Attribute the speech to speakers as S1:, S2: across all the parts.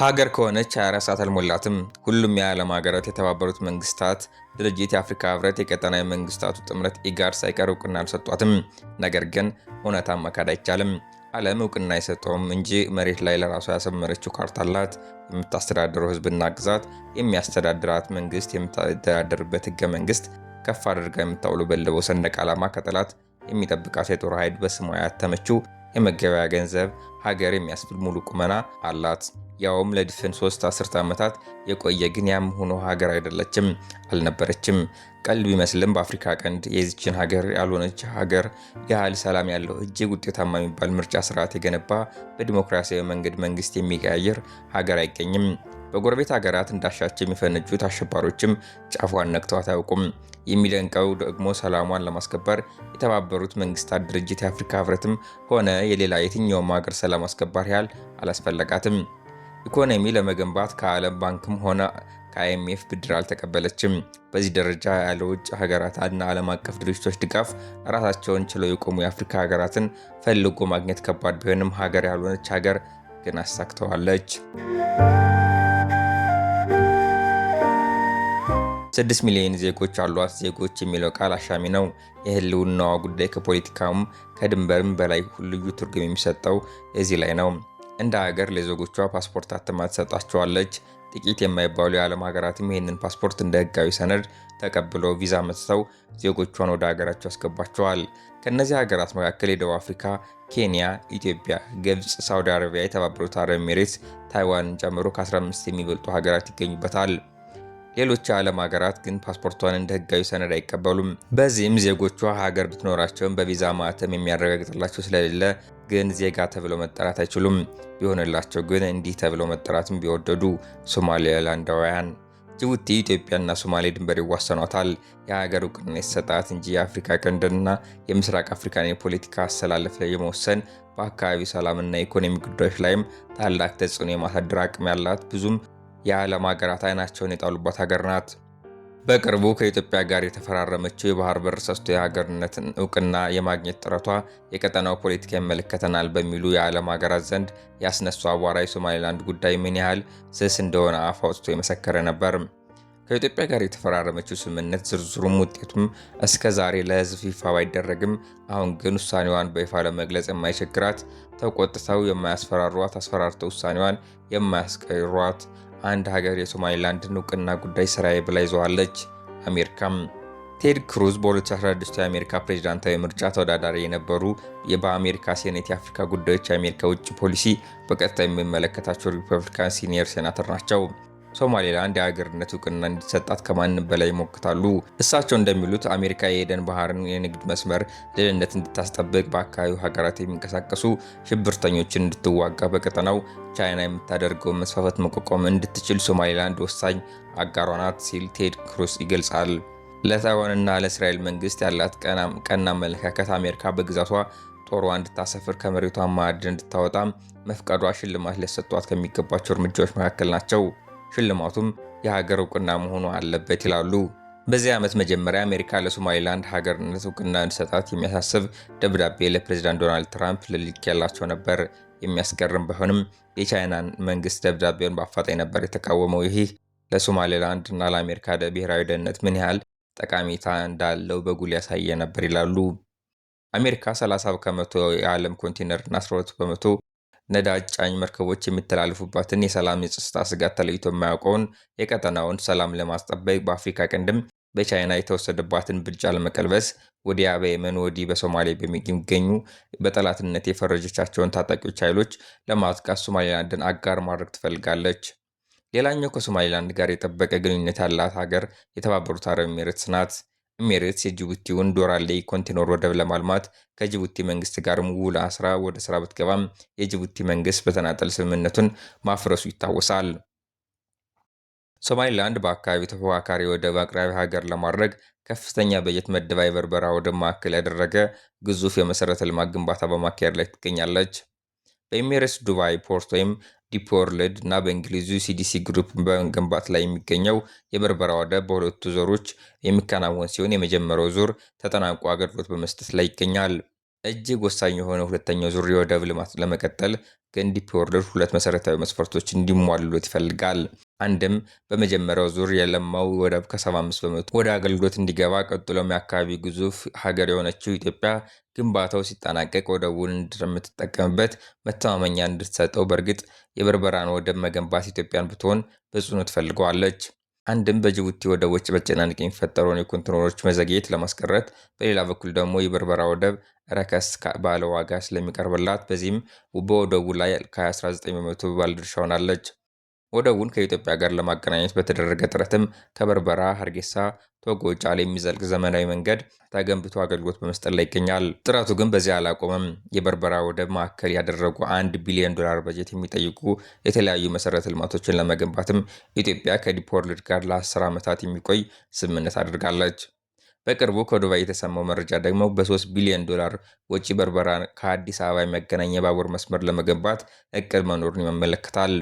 S1: ሀገር ከሆነች 24 ሰዓት አልሞላትም። ሁሉም የዓለም ሀገራት፣ የተባበሩት መንግስታት ድርጅት፣ የአፍሪካ ህብረት፣ የቀጠናዊ መንግስታቱ ጥምረት ኢጋድ ሳይቀር እውቅና አልሰጧትም። ነገር ግን እውነታን መካድ አይቻልም። ዓለም እውቅና አይሰጠውም እንጂ መሬት ላይ ለራሷ ያሰመረችው ካርታ አላት። የምታስተዳድረው ህዝብና ግዛት፣ የሚያስተዳድራት መንግስት፣ የምታስተዳድርበት ህገ መንግስት፣ ከፍ አድርጋ የምታውለበልበው ሰንደቅ ዓላማ፣ ከጠላት የሚጠብቃት የጦር ኃይል፣ በስሟ ያተመችው የመገበያ ገንዘብ፣ ሀገር የሚያስብል ሙሉ ቁመና አላት። ያውም ለድፍን 3 አስርተ ዓመታት የቆየ ግን ያም ሆኖ ሀገር አይደለችም፣ አልነበረችም። ቀልድ ቢመስልም በአፍሪካ ቀንድ የዚችን ሀገር ያልሆነች ሀገር ያህል ሰላም ያለው እጅግ ውጤታማ የሚባል ምርጫ ስርዓት የገነባ በዲሞክራሲያዊ መንገድ መንግስት የሚቀያየር ሀገር አይገኝም። በጎረቤት ሀገራት እንዳሻቸው የሚፈነጁት አሸባሪዎችም ጫፏን ነክተዋት አያውቁም። የሚደንቀው ደግሞ ሰላሟን ለማስከበር የተባበሩት መንግስታት ድርጅት፣ የአፍሪካ ህብረትም ሆነ የሌላ የትኛውም ሀገር ሰላም አስከባሪ ያህል አላስፈለጋትም። ኢኮኖሚ ለመገንባት ከዓለም ባንክም ሆነ ከአይኤምኤፍ ብድር አልተቀበለችም። በዚህ ደረጃ ያለ ውጭ ሀገራት እና ዓለም አቀፍ ድርጅቶች ድጋፍ ራሳቸውን ችለው የቆሙ የአፍሪካ ሀገራትን ፈልጎ ማግኘት ከባድ ቢሆንም ሀገር ያልሆነች ሀገር ግን አሳክተዋለች። 6 ሚሊዮን ዜጎች አሏት። ዜጎች የሚለው ቃል አሻሚ ነው። የህልውናዋ ጉዳይ ከፖለቲካውም ከድንበርም በላይ ልዩ ትርጉም የሚሰጠው እዚህ ላይ ነው። እንደ ሀገር ለዜጎቿ ፓስፖርት አትማ ትሰጣቸዋለች። ጥቂት የማይባሉ የዓለም ሀገራትም ይህንን ፓስፖርት እንደ ህጋዊ ሰነድ ተቀብለው ቪዛ መጥተው ዜጎቿን ወደ ሀገራቸው ያስገባቸዋል። ከእነዚህ ሀገራት መካከል የደቡብ አፍሪካ፣ ኬንያ፣ ኢትዮጵያ፣ ግብፅ፣ ሳውዲ አረቢያ፣ የተባበሩት አረብ ኤሚሬትስ፣ ታይዋንን ጨምሮ ከ15 የሚበልጡ ሀገራት ይገኙበታል። ሌሎች የዓለም ሀገራት ግን ፓስፖርቷን እንደ ህጋዊ ሰነድ አይቀበሉም። በዚህም ዜጎቿ ሀገር ብትኖራቸውም በቪዛ ማህተም የሚያረጋግጥላቸው ስለሌለ ግን ዜጋ ተብለው መጠራት አይችሉም። ቢሆንላቸው ግን እንዲህ ተብለው መጠራትም ቢወደዱ ሶማሌላንዳውያን። ጅቡቲ፣ ኢትዮጵያና ሶማሌ ድንበር ይዋሰኗታል። የሀገር እውቅና የተሰጣት እንጂ የአፍሪካ ቀንድና የምስራቅ አፍሪካን የፖለቲካ አሰላለፍ ላይ የመወሰን በአካባቢው ሰላምና የኢኮኖሚ ጉዳዮች ላይም ታላቅ ተጽዕኖ የማሳደር አቅም ያላት ብዙም የዓለም ሀገራት አይናቸውን የጣሉባት ሀገር ናት። በቅርቡ ከኢትዮጵያ ጋር የተፈራረመችው የባህር በር ሰጥቶ የሀገርነትን እውቅና የማግኘት ጥረቷ የቀጠናው ፖለቲካ ይመለከተናል በሚሉ የዓለም ሀገራት ዘንድ ያስነሱ አቧራ የሶማሌላንድ ጉዳይ ምን ያህል ስስ እንደሆነ አፍ አውጥቶ የመሰከረ ነበር። ከኢትዮጵያ ጋር የተፈራረመችው ስምምነት ዝርዝሩም ውጤቱም እስከ ዛሬ ለሕዝብ ይፋ ባይደረግም አሁን ግን ውሳኔዋን በይፋ ለመግለጽ የማይቸግራት፣ ተቆጥተው የማያስፈራሯት፣ አስፈራርተው ውሳኔዋን የማያስቀሯት አንድ ሀገር የሶማሌላንድን እውቅና ጉዳይ ስራዬ ብላ ይዘዋለች። አሜሪካም። ቴድ ክሩዝ በ2016 የአሜሪካ ፕሬዝዳንታዊ ምርጫ ተወዳዳሪ የነበሩ በአሜሪካ ሴኔት የአፍሪካ ጉዳዮች የአሜሪካ ውጭ ፖሊሲ በቀጥታ የሚመለከታቸው ሪፐብሊካን ሲኒየር ሴናተር ናቸው። ሶማሌላንድ የሀገርነት እውቅና እንዲሰጣት ከማንም በላይ ይሞክታሉ። እሳቸው እንደሚሉት አሜሪካ የኤደን ባህርን የንግድ መስመር ደህንነት እንድታስጠብቅ፣ በአካባቢው ሀገራት የሚንቀሳቀሱ ሽብርተኞችን እንድትዋጋ፣ በቀጠናው ቻይና የምታደርገው መስፋፋት መቋቋም እንድትችል ሶማሌላንድ ወሳኝ አጋሯ ናት ሲል ቴድ ክሩዝ ይገልጻል። ለታይዋንና ለእስራኤል መንግስት ያላት ቀና አመለካከት አሜሪካ በግዛቷ ጦሯ እንድታሰፍር ከመሬቷ ማዕድን እንድታወጣ መፍቀዷ ሽልማት ሊሰጧት ከሚገባቸው እርምጃዎች መካከል ናቸው። ሽልማቱም የሀገር እውቅና መሆኑ አለበት ይላሉ። በዚህ ዓመት መጀመሪያ አሜሪካ ለሶማሌላንድ ሀገርነት እውቅና እንዲሰጣት የሚያሳስብ ደብዳቤ ለፕሬዝዳንት ዶናልድ ትራምፕ ልኬላቸው ነበር። የሚያስገርም ቢሆንም የቻይናን መንግስት ደብዳቤውን በአፋጣኝ ነበር የተቃወመው። ይህ ለሶማሌላንድ እና ለአሜሪካ ብሔራዊ ደህንነት ምን ያህል ጠቀሜታ እንዳለው በጉል ያሳየ ነበር ይላሉ። አሜሪካ 30 ከመቶ የዓለም ኮንቴነር እና 12 በመቶ ነዳጅ ጫኝ መርከቦች የሚተላለፉባትን የሰላም የጸጥታ ስጋት ተለይቶ የማያውቀውን የቀጠናውን ሰላም ለማስጠበቅ በአፍሪካ ቀንድም በቻይና የተወሰደባትን ብልጫ ለመቀልበስ ወዲያ በየመን ወዲህ በሶማሌ በሚገኙ በጠላትነት የፈረጀቻቸውን ታጣቂዎች ኃይሎች ለማጥቃት ሶማሌላንድን አጋር ማድረግ ትፈልጋለች። ሌላኛው ከሶማሌላንድ ጋር የጠበቀ ግንኙነት ያላት ሀገር የተባበሩት አረብ ኤሚሬትስ ናት። ኤሚሬትስ የጅቡቲውን ዶራሌ ኮንቴነር ወደብ ለማልማት ከጅቡቲ መንግስት ጋር ውል አስራ ወደ ስራ ብትገባም የጅቡቲ መንግስት በተናጠል ስምምነቱን ማፍረሱ ይታወሳል። ሶማሌላንድ በአካባቢው ተፎካካሪ ወደብ አቅራቢ ሀገር ለማድረግ ከፍተኛ በጀት መድባ የበርበራ ወደብ ማዕከል ያደረገ ግዙፍ የመሰረተ ልማት ግንባታ በማካሄድ ላይ ትገኛለች። በኤሚሬትስ ዱባይ ፖርት ወይም ዲፕ ወርልድ እና በእንግሊዙ ሲዲሲ ግሩፕ በመገንባት ላይ የሚገኘው የበርበራ ወደብ በሁለቱ ዙሮች የሚከናወን ሲሆን የመጀመሪያው ዙር ተጠናቆ አገልግሎት በመስጠት ላይ ይገኛል። እጅግ ወሳኝ የሆነው ሁለተኛው ዙር የወደብ ልማት ለመቀጠል ግን ዲፒ ወርልድ ሁለት መሰረታዊ መስፈርቶች እንዲሟሉለት ይፈልጋል። አንድም በመጀመሪያው ዙር የለማው ወደብ ከ75 በመቶ ወደ አገልግሎት እንዲገባ፣ ቀጥሎም የአካባቢ ግዙፍ ሀገር የሆነችው ኢትዮጵያ ግንባታው ሲጠናቀቅ ወደቡን እንደምትጠቀምበት መተማመኛ እንድትሰጠው። በእርግጥ የበርበራን ወደብ መገንባት ኢትዮጵያን ብትሆን በጽኑ ትፈልገዋለች። አንድም በጅቡቲ ወደቦች መጨናነቅ የሚፈጠረውን የኮንቴነሮች መዘግየት ለማስቀረት፣ በሌላ በኩል ደግሞ የበርበራ ወደብ ረከስ ባለ ዋጋ ስለሚቀርብላት፣ በዚህም በወደቡ ላይ ከ19 በመቶ ባለድርሻ ሆናለች። ወደቡን ከኢትዮጵያ ጋር ለማገናኘት በተደረገ ጥረትም ከበርበራ፣ ሀርጌሳ፣ ቶጎ፣ ጫሌ የሚዘልቅ ዘመናዊ መንገድ ተገንብቶ አገልግሎት በመስጠት ላይ ይገኛል። ጥረቱ ግን በዚህ አላቆመም። የበርበራ ወደብ ማዕከል ያደረጉ $1 ቢሊዮን በጀት የሚጠይቁ የተለያዩ መሰረተ ልማቶችን ለመገንባትም ኢትዮጵያ ከዲፕ ወርልድ ጋር ለ10 ዓመታት የሚቆይ ስምምነት አድርጋለች። በቅርቡ ከዱባይ የተሰማው መረጃ ደግሞ በ$3 ቢሊዮን ወጪ በርበራ ከአዲስ አበባ የሚያገናኝ የባቡር መስመር ለመገንባት እቅድ መኖሩን ይመለከታል።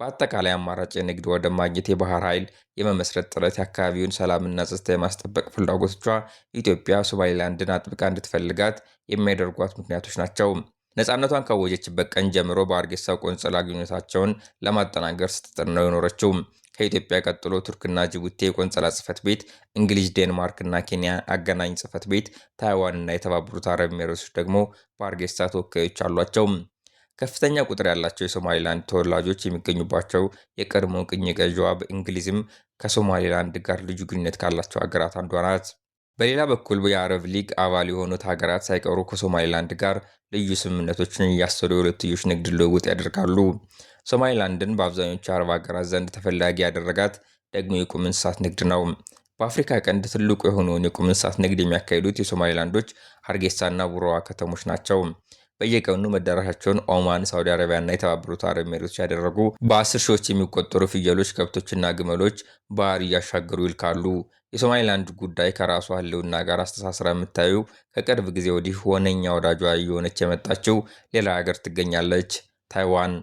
S1: በአጠቃላይ አማራጭ የንግድ ወደብ ማግኘት፣ የባህር ኃይል የመመስረት ጥረት፣ የአካባቢውን ሰላምና ጸጥታ የማስጠበቅ ፍላጎቶቿ ኢትዮጵያ ሶማሊላንድን አጥብቃ እንድትፈልጋት የሚያደርጓት ምክንያቶች ናቸው። ነፃነቷን ካወጀችበት ቀን ጀምሮ በሀርጌሳ ቆንጽላ ግንኙነታቸውን ለማጠናከር ስትጥር ነው የኖረችው። ከኢትዮጵያ ቀጥሎ ቱርክና ጅቡቲ የቆንጽላ ጽሕፈት ቤት፣ እንግሊዝ፣ ዴንማርክ እና ኬንያ አገናኝ ጽሕፈት ቤት፣ ታይዋን እና የተባበሩት አረብ ኤሚሬቶች ደግሞ በሀርጌሳ ተወካዮች አሏቸው። ከፍተኛ ቁጥር ያላቸው የሶማሊላንድ ተወላጆች የሚገኙባቸው የቀድሞ ቅኝ ገዢዋ በእንግሊዝም ከሶማሊላንድ ጋር ልዩ ግንኙነት ካላቸው ሀገራት አንዷ ናት። በሌላ በኩል የአረብ ሊግ አባል የሆኑት ሀገራት ሳይቀሩ ከሶማሊላንድ ጋር ልዩ ስምምነቶችን እያሰሩ የሁለትዮሽ ንግድ ልውውጥ ያደርጋሉ። ሶማሊላንድን በአብዛኞቹ የአረብ ሀገራት ዘንድ ተፈላጊ ያደረጋት ደግሞ የቁም እንስሳት ንግድ ነው። በአፍሪካ ቀንድ ትልቁ የሆነውን የቁም እንስሳት ንግድ የሚያካሂዱት የሶማሊላንዶች ሀርጌሳና ቡሮዋ ከተሞች ናቸው። በየቀኑ መዳረሻቸውን ኦማን፣ ሳውዲ አረቢያ እና የተባበሩት አረብ ኤሚሬቶች ያደረጉ በ10 ሺዎች የሚቆጠሩ ፍየሎች፣ ከብቶችና ግመሎች ባህር እያሻገሩ ይልካሉ። የሶማሊላንድ ጉዳይ ከራሷ ሕልውና ጋር አስተሳስራ የምታዩ ከቅርብ ጊዜ ወዲህ ዋነኛ ወዳጇ እየሆነች የመጣችው ሌላ ሀገር ትገኛለች፣ ታይዋን።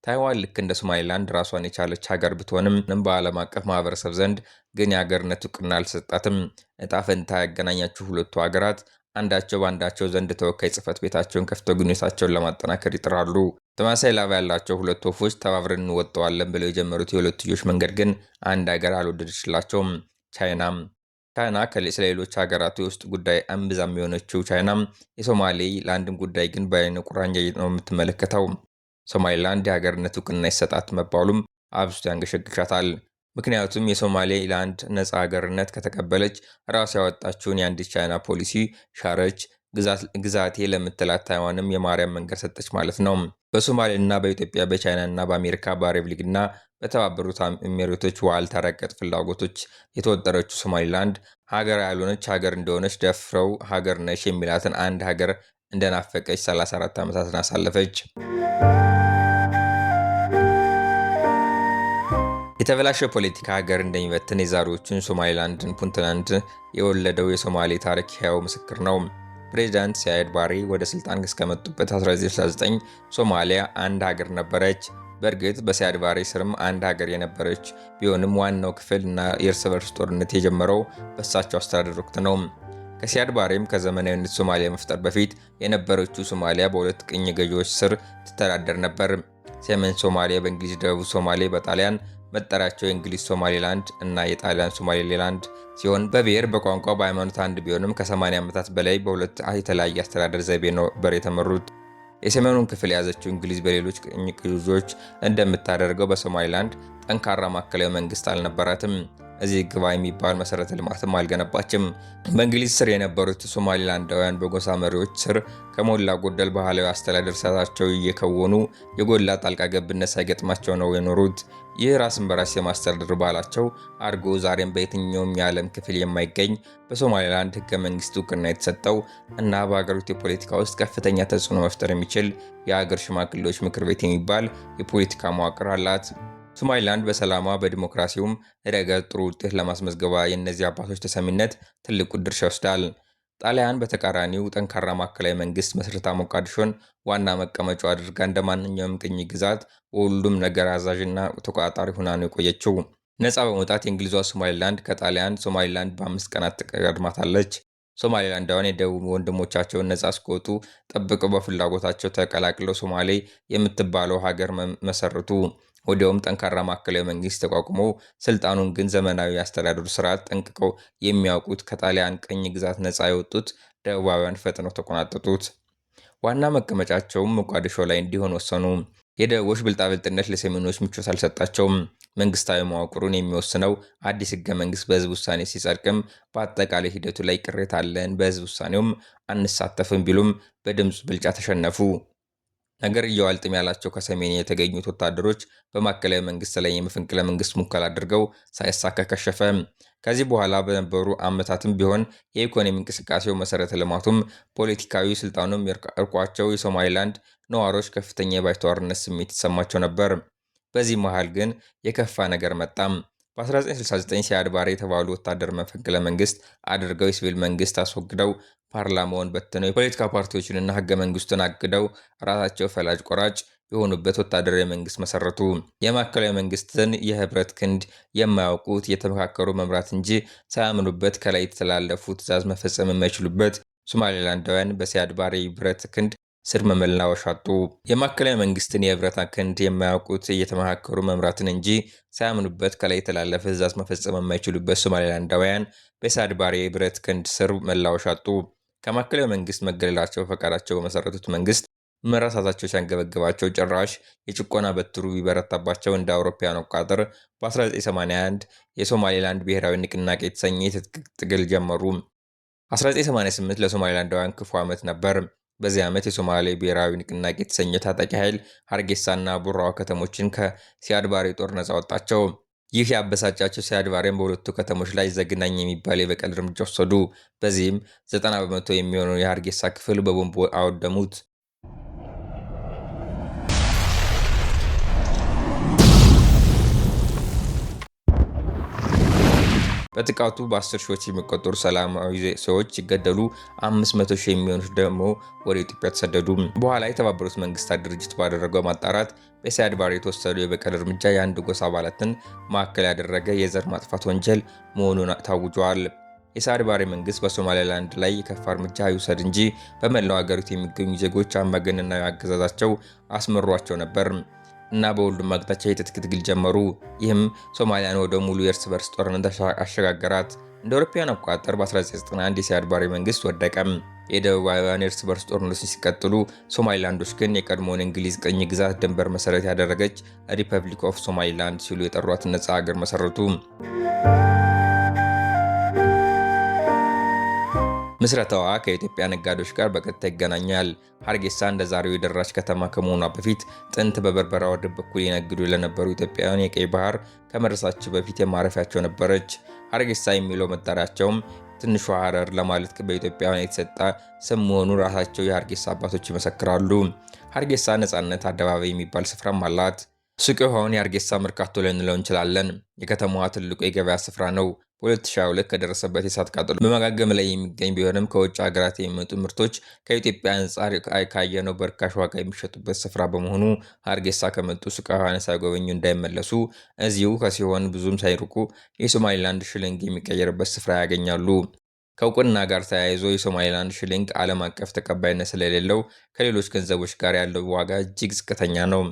S1: ታይዋን ልክ እንደ ሶማሊላንድ ራሷን የቻለች ሀገር ብትሆንም በዓለም አቀፍ ማህበረሰብ ዘንድ ግን የሀገርነት እውቅና አልተሰጣትም። እጣ ፈንታ ያገናኛቸው ሁለቱ ሀገራት አንዳቸው በአንዳቸው ዘንድ ተወካይ ጽሕፈት ቤታቸውን ከፍተው ግንኙነታቸውን ለማጠናከር ይጥራሉ። ተመሳሳይ ላባ ያላቸው ሁለት ወፎች ተባብረን እንወጣዋለን ብለው የጀመሩት የሁለትዮሽ መንገድ ግን አንድ ሀገር አልወደደችላቸውም፣ ቻይናም። ቻይና ስለሌሎች ሀገራት የውስጥ ጉዳይ እምብዛም የሆነችው ቻይናም የሶማሌ ላንድን ጉዳይ ግን በዓይነ ቁራኛ ነው የምትመለከተው። ሶማሊላንድ የሀገርነት እውቅና ይሰጣት መባሉም አብዝቶ ያንገሸግሻታል። ምክንያቱም የሶማሌ ላንድ ነፃ ሀገርነት ከተቀበለች ራሱ ያወጣችውን የአንዲት ቻይና ፖሊሲ ሻረች፣ ግዛቴ ለምትላት ታይዋንም የማርያም መንገድ ሰጠች ማለት ነው። በሶማሌና በኢትዮጵያ በቻይናና በአሜሪካ በአረብ ሊግና በተባበሩት ኤሚሬቶች ዋልታ ረገጥ ፍላጎቶች የተወጠረችው ሶማሊላንድ ሀገር ያልሆነች ሀገር እንደሆነች ደፍረው ሀገር ነሽ የሚላትን አንድ ሀገር እንደናፈቀች 34 ዓመታትን አሳለፈች። የተበላሸ ፖለቲካ ሀገር እንደሚበትን የዛሬዎቹን ሶማሊላንድን ፑንትላንድ የወለደው የሶማሌ ታሪክ ሕያው ምስክር ነው። ፕሬዚዳንት ሲያድ ባሬ ወደ ስልጣን እስከመጡበት 1969 ሶማሊያ አንድ ሀገር ነበረች። በእርግጥ በሲያድ ባሬ ስርም አንድ ሀገር የነበረች ቢሆንም ዋናው ክፍል እና የእርስ በርስ ጦርነት የጀመረው በእሳቸው አስተዳደር ወቅት ነው። ከሲያድ ባሬም ከዘመናዊነት ሶማሊያ መፍጠር በፊት የነበረችው ሶማሊያ በሁለት ቅኝ ገዢዎች ስር ትተዳደር ነበር። ሰሜን ሶማሊያ በእንግሊዝ፣ ደቡብ ሶማሌ በጣሊያን መጠሪያቸው የእንግሊዝ ሶማሊላንድ እና የጣሊያን ሶማሌላንድ ሲሆን በብሔር በቋንቋ በሃይማኖት አንድ ቢሆንም ከ80 ዓመታት በላይ በሁለት የተለያየ አስተዳደር ዘይቤ ነበር የተመሩት። የሰሜኑን ክፍል የያዘችው እንግሊዝ በሌሎች ቅኝ ግዢዎች እንደምታደርገው በሶማሊላንድ ጠንካራ ማዕከላዊ መንግስት አልነበራትም። እዚህ ግባ የሚባል መሰረተ ልማትም አልገነባችም። በእንግሊዝ ስር የነበሩት ሶማሊላንዳውያን በጎሳ መሪዎች ስር ከሞላ ጎደል ባህላዊ አስተዳደር ስርዓታቸው እየከወኑ የጎላ ጣልቃ ገብነት ሳይገጥማቸው ነው የኖሩት። ይህ ራስን በራስ የማስተዳደር ባህላቸው አድጎ ዛሬም በየትኛውም የዓለም ክፍል የማይገኝ በሶማሊላንድ ህገ መንግስት እውቅና የተሰጠው እና በሀገሪቱ የፖለቲካ ውስጥ ከፍተኛ ተጽዕኖ መፍጠር የሚችል የሀገር ሽማግሌዎች ምክር ቤት የሚባል የፖለቲካ መዋቅር አላት። ሶማሊላንድ በሰላሟ በዲሞክራሲውም ረገድ ጥሩ ውጤት ለማስመዝገቧ የእነዚህ አባቶች ተሰሚነት ትልቁ ድርሻ ይወስዳል። ጣሊያን በተቃራኒው ጠንካራ ማዕከላዊ መንግስት መስርታ ሞቃዲሾን ዋና መቀመጫው አድርጋ እንደ ማንኛውም ቅኝ ግዛት በሁሉም ነገር አዛዥና ተቆጣጣሪ ሆና ነው የቆየችው። ነፃ በመውጣት የእንግሊዟ ሶማሊላንድ ከጣሊያን ሶማሊላንድ በ5 ቀናት ትቀድማታለች። ሶማሌላንዳውያን የደቡብ ወንድሞቻቸውን ነጻ እስኪወጡ ጠብቀው በፍላጎታቸው ተቀላቅለው ሶማሌ የምትባለው ሀገር መሰረቱ። ወዲያውም ጠንካራ ማዕከላዊ መንግስት ተቋቁሞ ስልጣኑን ግን ዘመናዊ አስተዳደሩ ስርዓት ጠንቅቀው የሚያውቁት ከጣሊያን ቅኝ ግዛት ነጻ የወጡት ደቡባውያን ፈጥነው ተቆናጠጡት። ዋና መቀመጫቸውም ሞቃዲሾ ላይ እንዲሆን ወሰኑ። የደቡቦች ብልጣብልጥነት ለሰሜኖች ምቾት አልሰጣቸውም። መንግስታዊ መዋቅሩን የሚወስነው አዲስ ህገ መንግስት በህዝብ ውሳኔ ሲጸድቅም በአጠቃላይ ሂደቱ ላይ ቅሬታ አለን፣ በህዝብ ውሳኔውም አንሳተፍም ቢሉም በድምፅ ብልጫ ተሸነፉ። ነገርየው አልጥም ያላቸው ከሰሜን የተገኙት ወታደሮች በማዕከላዊ መንግስት ላይ የመፈንቅለ መንግስት ሙከራ አድርገው ሳይሳካ ከሸፈ። ከዚህ በኋላ በነበሩ ዓመታትም ቢሆን የኢኮኖሚ እንቅስቃሴው፣ መሰረተ ልማቱም፣ ፖለቲካዊ ስልጣኑም እርቋቸው የሶማሊላንድ ነዋሪዎች ከፍተኛ የባይተዋርነት ስሜት ይሰማቸው ነበር። በዚህ መሃል ግን የከፋ ነገር መጣም። በ1969 ሲያድ ባሬ የተባሉ ወታደር መፈንቅለ መንግስት አድርገው የሲቪል መንግስት አስወግደው ፓርላማውን በትነው የፖለቲካ ፓርቲዎችንና ህገ መንግስቱን አግደው ራሳቸው ፈላጭ ቆራጭ የሆኑበት ወታደራዊ መንግስት መሰረቱ። የማዕከላዊ መንግስትን የህብረት ክንድ የማያውቁት የተመካከሩ መምራት እንጂ ሳያምኑበት ከላይ የተላለፉ ትዕዛዝ መፈጸም የማይችሉበት ሶማሌላንዳውያን በሲያድ ባሬ ብረት ክንድ ስር መመላወሻ አጡ። የማዕከላዊ መንግስትን የህብረት ክንድ የማያውቁት እየተመካከሩ መምራትን እንጂ ሳያምኑበት ከላይ የተላለፈ ትዕዛዝ መፈጸም የማይችሉበት ሶማሌላንዳውያን በሲያድ ባሬ ብረት ክንድ ስር መላወሻ አጡ። ከማዕከላዊ መንግስት መገለላቸው ፈቃዳቸው በመሰረቱት መንግስት መረሳታቸው ሲያንገበግባቸው ጭራሽ የጭቆና በትሩ ቢበረታባቸው እንደ አውሮፓውያን አቆጣጠር በ1981 የሶማሌላንድ ብሔራዊ ንቅናቄ የተሰኘ የትጥቅ ትግል ጀመሩ። 1988 ለሶማሌላንዳውያን ክፉ ዓመት ነበር። በዚህ ዓመት የሶማሌ ብሔራዊ ንቅናቄ የተሰኘው ታጣቂ ኃይል ሀርጌሳና ቡራዋ ከተሞችን ከሲያድ ባሬ ጦር ነጻ ወጣቸው። ይህ ያበሳጫቸው ሲያድ ባሬም በሁለቱ ከተሞች ላይ ዘግናኝ የሚባል የበቀል እርምጃ ወሰዱ። በዚህም 90 በመቶ የሚሆነው የሀርጌሳ ክፍል በቦምብ አወደሙት። በጥቃቱ በ10 ሺዎች የሚቆጠሩ ሰላማዊ ሰዎች ሲገደሉ 500 ሺህ የሚሆኑት ደግሞ ወደ ኢትዮጵያ ተሰደዱ። በኋላ የተባበሩት መንግስታት ድርጅት ባደረገው ማጣራት በሲያድ ባሬ የተወሰዱ የበቀል እርምጃ የአንድ ጎሳ አባላትን ማዕከል ያደረገ የዘር ማጥፋት ወንጀል መሆኑን ታውጇል። የሲያድ ባሬ መንግስት በሶማሌላንድ ላይ የከፋ እርምጃ ይውሰድ እንጂ በመላው ሀገሪቱ የሚገኙ ዜጎች አምባገነናዊ አገዛዛቸው አስመሯቸው ነበር እና በሁሉም አቅጣጫ የትጥቅ ትግል ጀመሩ። ይህም ሶማሊያን ወደ ሙሉ የእርስ በርስ ጦርነት አሸጋገራት። እንደ አውሮፓውያን አቆጣጠር በ1991 የሲያድ ባሬ መንግስት ወደቀም። የደቡባውያን የእርስ በርስ ጦርነቶች ሲቀጥሉ፣ ሶማሊላንዶች ግን የቀድሞውን እንግሊዝ ቅኝ ግዛት ድንበር መሰረት ያደረገች ሪፐብሊክ ኦፍ ሶማሊላንድ ሲሉ የጠሯትን ነጻ ሀገር መሰረቱ። ምስረታዋ ከኢትዮጵያ ነጋዴዎች ጋር በቀጥታ ይገናኛል። ሀርጌሳ እንደ ዛሬው የደራች ከተማ ከመሆኗ በፊት ጥንት በበርበራ ወደብ በኩል ይነግዱ ለነበሩ ኢትዮጵያውያን የቀይ ባህር ከመድረሳቸው በፊት የማረፊያቸው ነበረች። ሀርጌሳ የሚለው መጠሪያቸውም ትንሿ ሀረር ለማለት በኢትዮጵያውያን የተሰጠ ስም መሆኑን ራሳቸው የሀርጌሳ አባቶች ይመሰክራሉ። ሀርጌሳ ነጻነት አደባባይ የሚባል ስፍራም አላት። ሱቅ የሆነውን የሀርጌሳ መርካቶ ልንለው እንችላለን። የከተማዋ ትልቁ የገበያ ስፍራ ነው። በ2022 ከደረሰበት የእሳት ቃጠሎ በማገገም ላይ የሚገኝ ቢሆንም ከውጭ ሀገራት የሚመጡ ምርቶች ከኢትዮጵያ አንጻር ካየነው በርካሽ ዋጋ የሚሸጡበት ስፍራ በመሆኑ ሀርጌሳ ከመጡ ሱቃውያን ሳይጎበኙ እንዳይመለሱ እዚሁ ከሲሆን ብዙም ሳይርቁ የሶማሊላንድ ሽልንግ የሚቀየርበት ስፍራ ያገኛሉ። ከእውቅና ጋር ተያይዞ የሶማሊላንድ ሽልንግ ዓለም አቀፍ ተቀባይነት ስለሌለው ከሌሎች ገንዘቦች ጋር ያለው ዋጋ እጅግ ዝቅተኛ ነው።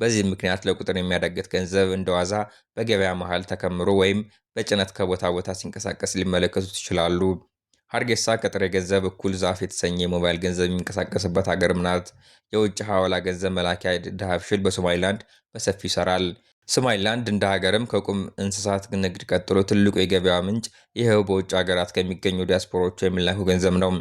S1: በዚህ ምክንያት ለቁጥር የሚያዳግት ገንዘብ እንደዋዛ በገበያ መሃል ተከምሮ ወይም በጭነት ከቦታ ቦታ ሲንቀሳቀስ ሊመለከቱት ይችላሉ። ሀርጌሳ ከጥሬ ገንዘብ እኩል ዛፍ የተሰኘ የሞባይል ገንዘብ የሚንቀሳቀስበት ሀገርም ናት። የውጭ ሐዋላ ገንዘብ መላኪያ ዳሃብሽል በሶማሊላንድ በሰፊው ይሰራል። ሶማሊላንድ እንደ ሀገርም ከቁም እንስሳት ንግድ ቀጥሎ ትልቁ የገበያ ምንጭ ይኸው በውጭ ሀገራት ከሚገኙ ዲያስፖራዎቿ የሚላኩ ገንዘብ ነው።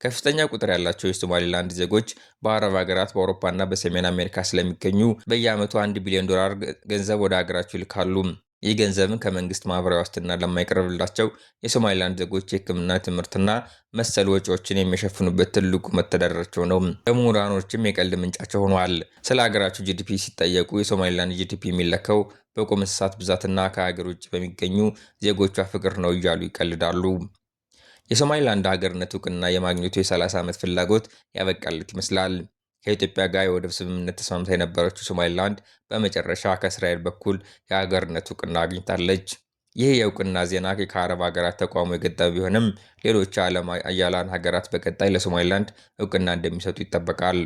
S1: ከፍተኛ ቁጥር ያላቸው የሶማሊላንድ ዜጎች በአረብ ሀገራት፣ በአውሮፓና በሰሜን አሜሪካ ስለሚገኙ በየዓመቱ $1 ቢሊዮን ገንዘብ ወደ ሀገራቸው ይልካሉ። ይህ ገንዘብን ከመንግስት ማህበራዊ ዋስትና ለማይቀርብላቸው የሶማሊላንድ ዜጎች የሕክምና፣ ትምህርትና መሰል ወጪዎችን የሚሸፍኑበት ትልቁ መተዳደሪያቸው ነው። ለምሁራኖችም የቀልድ ምንጫቸው ሆኗል። ስለ ሀገራቸው ጂዲፒ ሲጠየቁ የሶማሊላንድ ጂዲፒ የሚለካው በቁም እንስሳት ብዛትና ከሀገር ውጭ በሚገኙ ዜጎቿ ፍቅር ነው እያሉ ይቀልዳሉ። የሶማሊላንድ ሀገርነት እውቅና የማግኘቱ የ30 ዓመት ፍላጎት ያበቃለት ይመስላል። ከኢትዮጵያ ጋር የወደብ ስምምነት ተስማምታ የነበረችው ሶማሊላንድ በመጨረሻ ከእስራኤል በኩል የሀገርነት እውቅና አግኝታለች። ይህ የእውቅና ዜና ከአረብ ሀገራት ተቃውሞ የገጠመ ቢሆንም ሌሎች የዓለም አያላን ሀገራት በቀጣይ ለሶማሊላንድ እውቅና እንደሚሰጡ ይጠበቃል።